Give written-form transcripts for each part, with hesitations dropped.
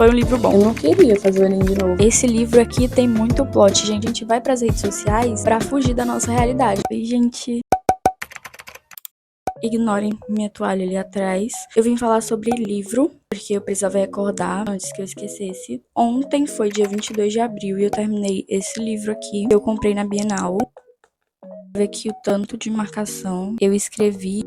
Foi um livro bom. Eu não queria fazer o Enem de novo. Esse livro aqui tem muito plot, gente. A gente vai pras redes sociais pra fugir da nossa realidade. E, gente, ignorem minha toalha ali atrás. Eu vim falar sobre livro, porque eu precisava recordar antes que eu esquecesse. Ontem foi dia 22 de abril e eu terminei esse livro aqui. Eu comprei na Bienal. Ver aqui o tanto de marcação eu escrevi.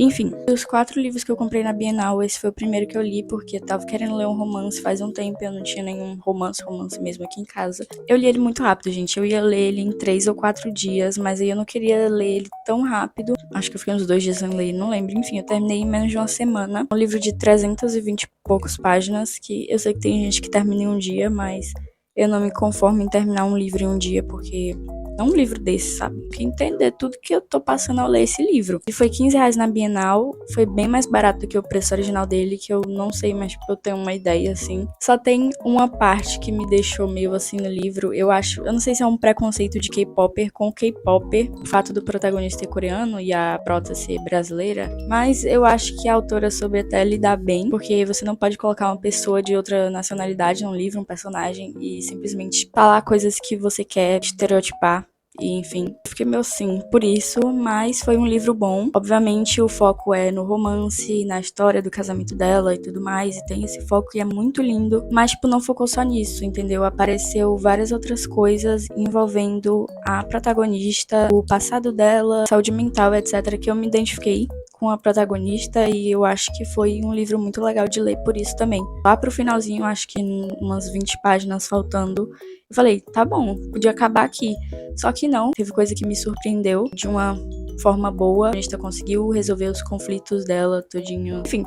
Enfim, dos 4 livros que eu comprei na Bienal, esse foi o primeiro que eu li, porque eu tava querendo ler um romance faz um tempo e eu não tinha nenhum romance mesmo aqui em casa. Eu li ele muito rápido, gente. Eu ia ler ele em 3 ou 4 dias, mas aí eu não queria ler ele tão rápido. Acho que eu fiquei uns 2 dias sem ler, não lembro. Enfim, eu terminei em menos de uma semana. Um livro de 320 e poucas páginas, que eu sei que tem gente que termina em um dia, mas eu não me conformo em terminar um livro em um dia, porque é um livro desse, sabe? Tem que entender tudo que eu tô passando ao ler esse livro. E foi R$ 15 na Bienal, foi bem mais barato do que o preço original dele, que eu não sei, mas tipo, eu tenho uma ideia, assim. Só tem uma parte que me deixou meio assim no livro, eu não sei se é um preconceito de K-Popper com K-Popper, o fato do protagonista ser coreano e a prota ser brasileira, mas eu acho que a autora soube até lidar bem, porque você não pode colocar uma pessoa de outra nacionalidade num livro, um personagem, e simplesmente falar coisas que você quer estereotipar. E, enfim, fiquei meio assim por isso, mas foi um livro bom. Obviamente o foco é no romance, na história do casamento dela e tudo mais, e tem esse foco e é muito lindo, mas tipo, não focou só nisso, entendeu? Apareceu várias outras coisas envolvendo a protagonista, o passado dela, saúde mental, etc, que eu me identifiquei com a protagonista e eu acho que foi um livro muito legal de ler por isso também. Lá pro finalzinho, acho que umas 20 páginas faltando, eu falei, tá bom, podia acabar aqui. Só que não, teve coisa que me surpreendeu de uma forma boa. A gente conseguiu resolver os conflitos dela todinho. Enfim,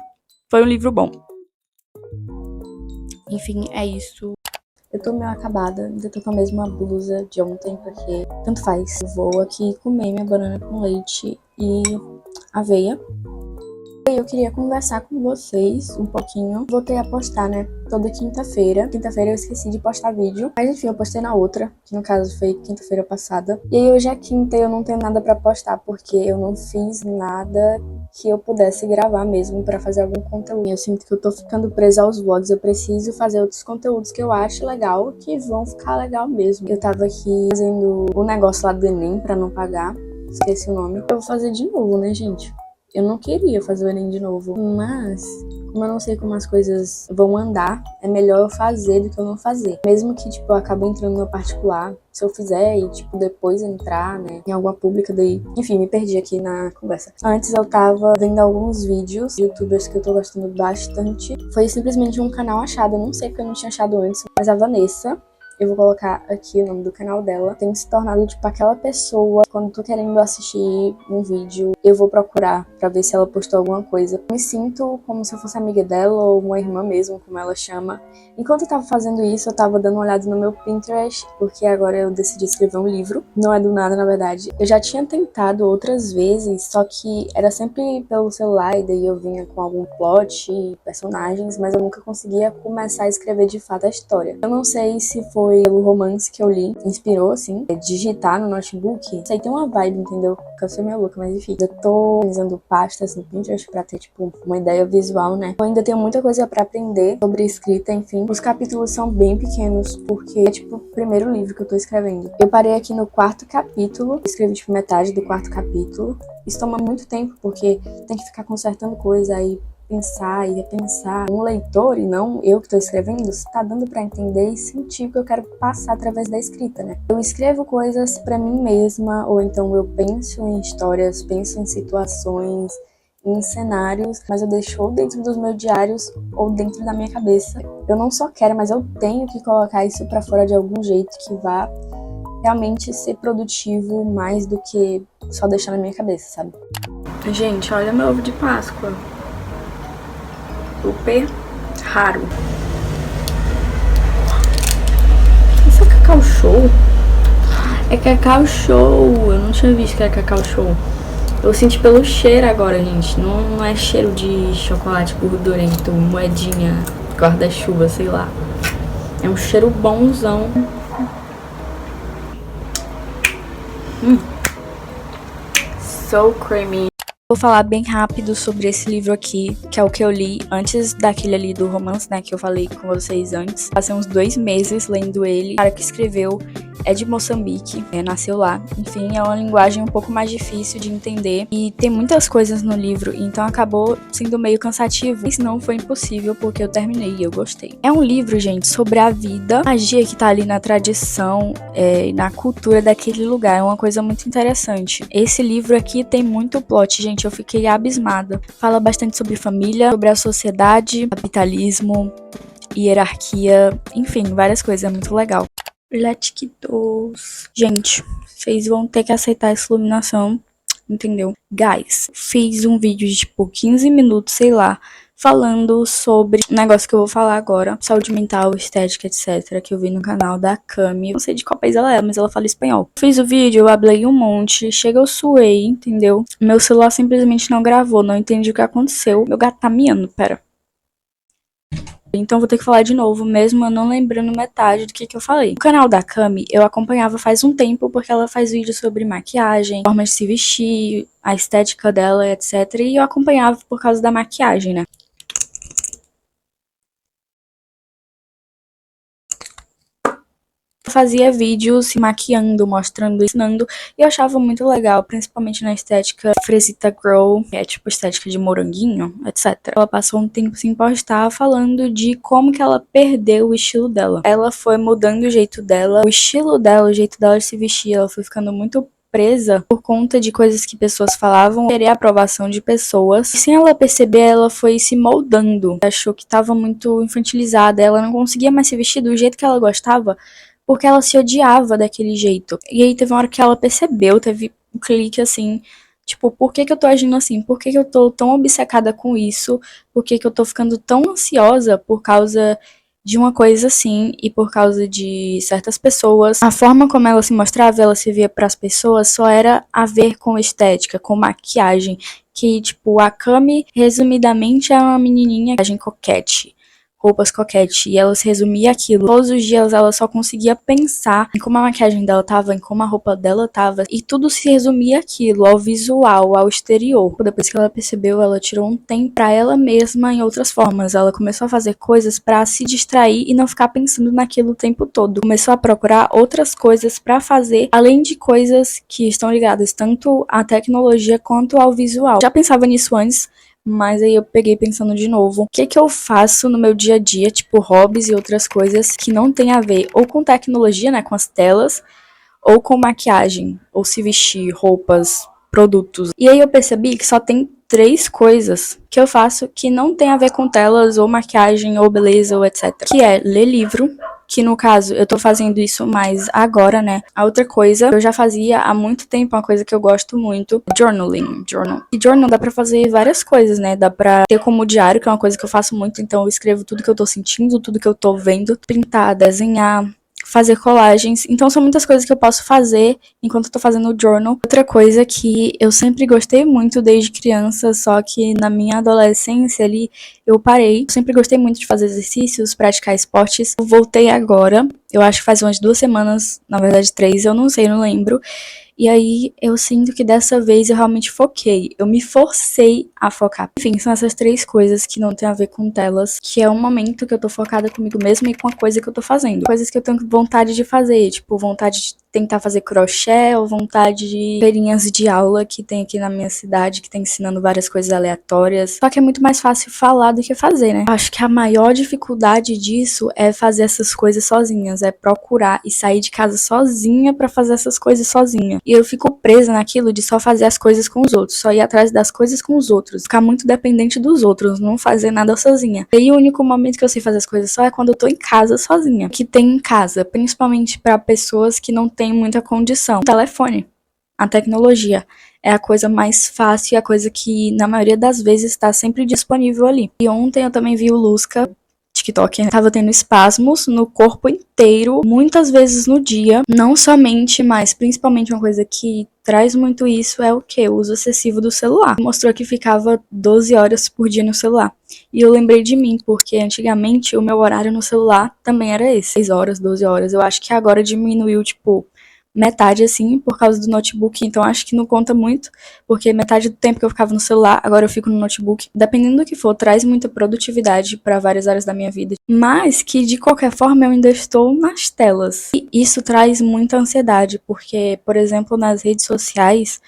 foi um livro bom. Enfim, é isso. Eu tô meio acabada, ainda tô com a mesma blusa de ontem, porque tanto faz. Eu vou aqui comer minha banana com leite e aveia. Eu queria conversar com vocês um pouquinho. Voltei a postar, né? Toda quinta-feira. Quinta-feira eu esqueci de postar vídeo. Mas enfim, eu postei na outra, que no caso foi quinta-feira passada. E aí hoje é quinta e eu não tenho nada pra postar, porque eu não fiz nada que eu pudesse gravar mesmo pra fazer algum conteúdo. Eu sinto que eu tô ficando presa aos vlogs. Eu preciso fazer outros conteúdos que eu acho legal, que vão ficar legal mesmo. Eu tava aqui fazendo o negócio lá do Enem pra não pagar. Esqueci o nome. Eu vou fazer de novo, né, gente? Eu não queria fazer o Enem de novo, mas como eu não sei como as coisas vão andar, é melhor eu fazer do que eu não fazer. Mesmo que, tipo, eu acabe entrando no particular, se eu fizer e, tipo, depois entrar, né, em alguma pública, daí... Enfim, me perdi aqui na conversa. Antes eu tava vendo alguns vídeos de youtubers que eu tô gostando bastante. Foi simplesmente um canal achado, eu não sei porque eu não tinha achado antes, mas a Vanessa... Eu vou colocar aqui o nome do canal dela. Tem se tornado, tipo, aquela pessoa, quando tô querendo assistir um vídeo, eu vou procurar pra ver se ela postou alguma coisa. Me sinto como se eu fosse amiga dela ou uma irmã mesmo, como ela chama. Enquanto eu tava fazendo isso, eu tava dando uma olhada no meu Pinterest, porque agora eu decidi escrever um livro. Não é do nada, na verdade. Eu já tinha tentado outras vezes, só que era sempre pelo celular, e daí eu vinha com algum plot, personagens, mas eu nunca conseguia começar a escrever de fato a história. Eu não sei se foi o romance que eu li, inspirou, assim, digitar no notebook. Isso aí tem uma vibe, entendeu? Porque eu sou meio louca, mas enfim. Eu tô organizando pastas no Pinterest pra ter, tipo, uma ideia visual, né? Eu ainda tenho muita coisa pra aprender sobre escrita, enfim. Os capítulos são bem pequenos, porque é, tipo, o primeiro livro que eu tô escrevendo. Eu parei aqui no 4º capítulo, escrevi, tipo, metade do 4º capítulo. Isso toma muito tempo, porque tem que ficar consertando coisa aí, pensar e repensar. Um leitor, e não eu que estou escrevendo, se tá dando para entender e sentir o que eu quero passar através da escrita, né? Eu escrevo coisas para mim mesma, ou então eu penso em histórias, penso em situações, em cenários, mas eu deixo ou dentro dos meus diários ou dentro da minha cabeça. Eu não só quero, mas eu tenho que colocar isso para fora de algum jeito que vá realmente ser produtivo mais do que só deixar na minha cabeça, sabe? Gente, olha meu ovo de Páscoa. Super raro. Isso é Cacau Show? É Cacau Show. Eu não tinha visto que era Cacau Show. Eu senti pelo cheiro agora, gente. Não é cheiro de chocolate gordurento, moedinha, guarda-chuva, sei lá. É um cheiro bonzão. So creamy. Vou falar bem rápido sobre esse livro aqui, que é o que eu li antes daquele ali do romance, né, que eu falei com vocês antes. Passei uns 2 meses lendo ele. O cara que escreveu é de Moçambique, nasceu lá. Enfim, é uma linguagem um pouco mais difícil de entender e tem muitas coisas no livro, então acabou sendo meio cansativo, mas não foi impossível porque eu terminei e eu gostei. É um livro, gente, sobre a vida, a magia que tá ali na tradição e na cultura daquele lugar, é uma coisa muito interessante. Esse livro aqui tem muito plot, gente, eu fiquei abismada. Fala bastante sobre família, sobre a sociedade, capitalismo, hierarquia, enfim, várias coisas, é muito legal. Letic 2. Gente, vocês vão ter que aceitar essa iluminação, entendeu? Guys, fiz um vídeo de tipo 15 minutos, sei lá, falando sobre um negócio que eu vou falar agora, saúde mental, estética, etc, que eu vi no canal da Cami. Não sei de qual país ela é, mas ela fala espanhol. Fiz o vídeo, eu hablei um monte, chega eu suei, entendeu? Meu celular simplesmente não gravou, não entendi o que aconteceu. Meu gato tá miando, pera. Então vou ter que falar de novo, mesmo eu não lembrando metade do que eu falei. O canal da Cami eu acompanhava faz um tempo, porque ela faz vídeos sobre maquiagem, forma de se vestir, a estética dela, etc. E eu acompanhava por causa da maquiagem, né? Fazia vídeos se maquiando, mostrando, ensinando, e eu achava muito legal, principalmente na estética Fresita Girl, que é tipo estética de moranguinho, etc. Ela passou um tempo sem postar falando de como que ela perdeu o estilo dela. Ela foi mudando o jeito dela, o estilo dela, o jeito dela de se vestir, ela foi ficando muito presa por conta de coisas que pessoas falavam, querer a aprovação de pessoas. E sem ela perceber, ela foi se moldando. Achou que estava muito infantilizada, ela não conseguia mais se vestir do jeito que ela gostava, porque ela se odiava daquele jeito. E aí teve uma hora que ela percebeu, teve um clique assim, tipo, por que eu tô agindo assim? Por que eu tô tão obcecada com isso? Por que eu tô ficando tão ansiosa por causa de uma coisa assim e por causa de certas pessoas? A forma como ela se mostrava, ela se via para as pessoas, só era a ver com estética, com maquiagem, que tipo, a Cami resumidamente é uma menininha maquiagem coquete, roupas coquete, e ela se resumia aquilo. Todos os dias ela só conseguia pensar em como a maquiagem dela tava, em como a roupa dela tava, e tudo se resumia aquilo, ao visual, ao exterior. Depois que ela percebeu, ela tirou um tempo pra ela mesma em outras formas. Ela começou a fazer coisas pra se distrair e não ficar pensando naquilo o tempo todo. Começou a procurar outras coisas pra fazer, além de coisas que estão ligadas tanto à tecnologia quanto ao visual. Já pensava nisso antes, mas aí eu peguei pensando de novo, o que eu faço no meu dia a dia, tipo hobbies e outras coisas que não tem a ver ou com tecnologia, né, com as telas, ou com maquiagem, ou se vestir, roupas, produtos. E aí eu percebi que só tem 3 coisas que eu faço que não tem a ver com telas, ou maquiagem, ou beleza, ou etc. Que é ler livro, que no caso eu tô fazendo isso mais agora, né? A outra coisa eu já fazia há muito tempo, uma coisa que eu gosto muito, journaling, journal. E journal dá pra fazer várias coisas, né? Dá pra ter como diário, que é uma coisa que eu faço muito, então eu escrevo tudo que eu tô sentindo, tudo que eu tô vendo, pintar, desenhar, fazer colagens. Então são muitas coisas que eu posso fazer enquanto eu tô fazendo o journal. Outra coisa que eu sempre gostei muito desde criança, só que na minha adolescência ali eu parei. Eu sempre gostei muito de fazer exercícios, praticar esportes. Eu voltei agora, eu acho que faz umas 2 semanas, na verdade 3, eu não sei, não lembro. E aí eu sinto que dessa vez eu realmente foquei. Eu me forcei a focar. Enfim, são essas 3 coisas que não tem a ver com telas, que é um momento que eu tô focada comigo mesma e com a coisa que eu tô fazendo. Coisas que eu tenho vontade de fazer, tipo, vontade de tentar fazer crochê ou vontade de feirinhas de aula que tem aqui na minha cidade, que tem ensinando várias coisas aleatórias. Só que é muito mais fácil falar do que fazer, né? Acho que a maior dificuldade disso é fazer essas coisas sozinhas, é procurar e sair de casa sozinha pra fazer essas coisas sozinha. E eu fico presa naquilo de só fazer as coisas com os outros, só ir atrás das coisas com os outros, ficar muito dependente dos outros, não fazer nada sozinha. E aí o único momento que eu sei fazer as coisas só é quando eu tô em casa sozinha, que tem em casa, principalmente pra pessoas que não têm muita condição. O telefone, a tecnologia é a coisa mais fácil e a coisa que na maioria das vezes está sempre disponível ali. E ontem eu também vi o Lusca, TikTok, né? Tava tendo espasmos no corpo inteiro, muitas vezes no dia. Não somente, mas principalmente uma coisa que traz muito isso é o que? O uso excessivo do celular. Mostrou que ficava 12 horas por dia no celular. E eu lembrei de mim, porque antigamente o meu horário no celular também era esse. 6 horas, 12 horas. Eu acho que agora diminuiu, tipo, metade, assim, por causa do notebook, então acho que não conta muito, porque metade do tempo que eu ficava no celular, agora eu fico no notebook. Dependendo do que for, traz muita produtividade para várias áreas da minha vida, mas que de qualquer forma eu ainda estou nas telas. E isso traz muita ansiedade, porque, por exemplo, nas redes sociais,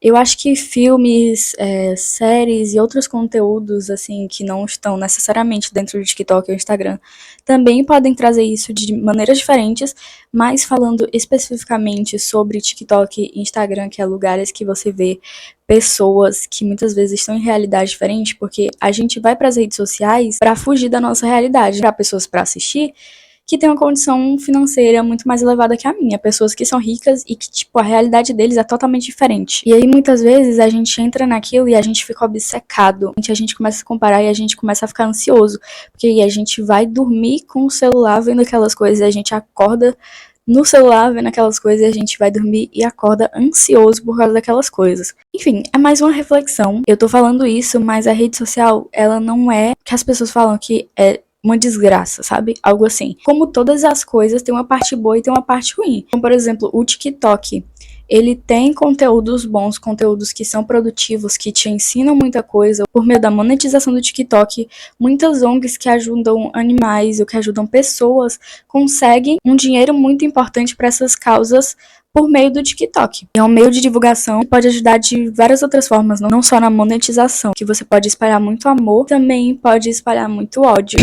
eu acho que filmes, séries e outros conteúdos, assim, que não estão necessariamente dentro do TikTok ou Instagram, também podem trazer isso de maneiras diferentes, mas falando especificamente sobre TikTok e Instagram, que é lugares que você vê pessoas que muitas vezes estão em realidade diferente, porque a gente vai para as redes sociais para fugir da nossa realidade, para pessoas para assistir que tem uma condição financeira muito mais elevada que a minha. Pessoas que são ricas e que, tipo, a realidade deles é totalmente diferente. E aí, muitas vezes, a gente entra naquilo e a gente fica obcecado. A gente começa a comparar e a gente começa a ficar ansioso. Porque aí a gente vai dormir com o celular vendo aquelas coisas e a gente acorda no celular vendo aquelas coisas e a gente vai dormir e acorda ansioso por causa daquelas coisas. Enfim, é mais uma reflexão. Eu tô falando isso, mas a rede social, ela não é que as pessoas falam que é uma desgraça, sabe? Algo assim. Como todas as coisas, tem uma parte boa e tem uma parte ruim. Como, por exemplo, o TikTok. Ele tem conteúdos bons, conteúdos que são produtivos, que te ensinam muita coisa. Por meio da monetização do TikTok, muitas ONGs que ajudam animais ou que ajudam pessoas conseguem um dinheiro muito importante para essas causas por meio do TikTok. É um meio de divulgação que pode ajudar de várias outras formas, não só na monetização, que você pode espalhar muito amor, também pode espalhar muito ódio.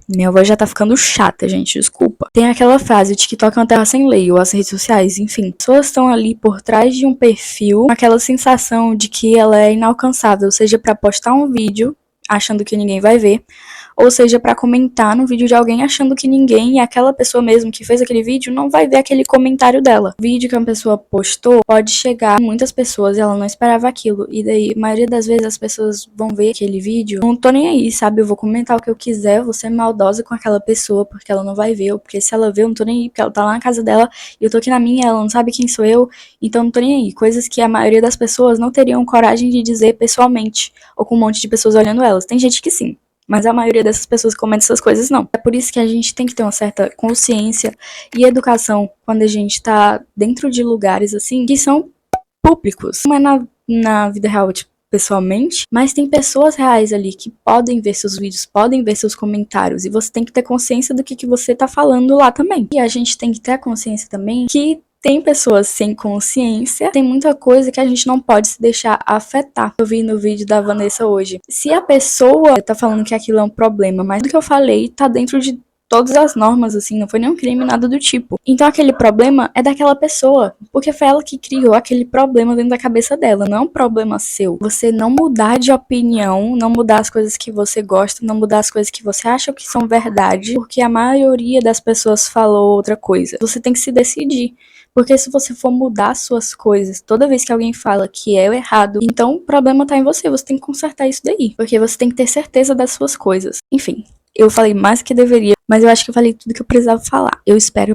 Minha voz já tá ficando chata, gente, desculpa. Tem aquela frase, o TikTok é uma terra sem lei, ou as redes sociais, enfim. As pessoas estão ali por trás de um perfil, com aquela sensação de que ela é inalcançável, seja pra postar um vídeo, achando que ninguém vai ver, ou seja, pra comentar no vídeo de alguém achando que ninguém e aquela pessoa mesmo que fez aquele vídeo não vai ver aquele comentário dela. O vídeo que uma pessoa postou pode chegar a muitas pessoas e ela não esperava aquilo. E daí, a maioria das vezes as pessoas vão ver aquele vídeo, não tô nem aí, sabe? Eu vou comentar o que eu quiser, eu vou ser maldosa com aquela pessoa porque ela não vai ver, ou porque se ela ver eu não tô nem aí, porque ela tá lá na casa dela e eu tô aqui na minha, ela não sabe quem sou eu, então não tô nem aí. Coisas que a maioria das pessoas não teriam coragem de dizer pessoalmente, ou com um monte de pessoas olhando elas. Tem gente que sim. Mas a maioria dessas pessoas que comentam essas coisas não. É por isso que a gente tem que ter uma certa consciência e educação quando a gente tá dentro de lugares assim que são públicos. Não é na vida real, tipo, pessoalmente, mas tem pessoas reais ali que podem ver seus vídeos, podem ver seus comentários, e você tem que ter consciência do que você tá falando lá também. E a gente tem que ter a consciência também que tem pessoas sem consciência, tem muita coisa que a gente não pode se deixar afetar. Eu vi no vídeo da Vanessa hoje. Se a pessoa tá falando que aquilo é um problema, mas do que eu falei tá dentro de todas as normas, assim, não foi nenhum crime, nada do tipo. Então aquele problema é daquela pessoa, porque foi ela que criou aquele problema dentro da cabeça dela, não é um problema seu. Você não mudar de opinião, não mudar as coisas que você gosta, não mudar as coisas que você acha que são verdade, porque a maioria das pessoas falou outra coisa. Você tem que se decidir. Porque se você for mudar suas coisas toda vez que alguém fala que é o errado, então o problema tá em você, você tem que consertar isso daí. Porque você tem que ter certeza das suas coisas. Enfim, eu falei mais que deveria, mas eu acho que eu falei tudo que eu precisava falar. Eu espero.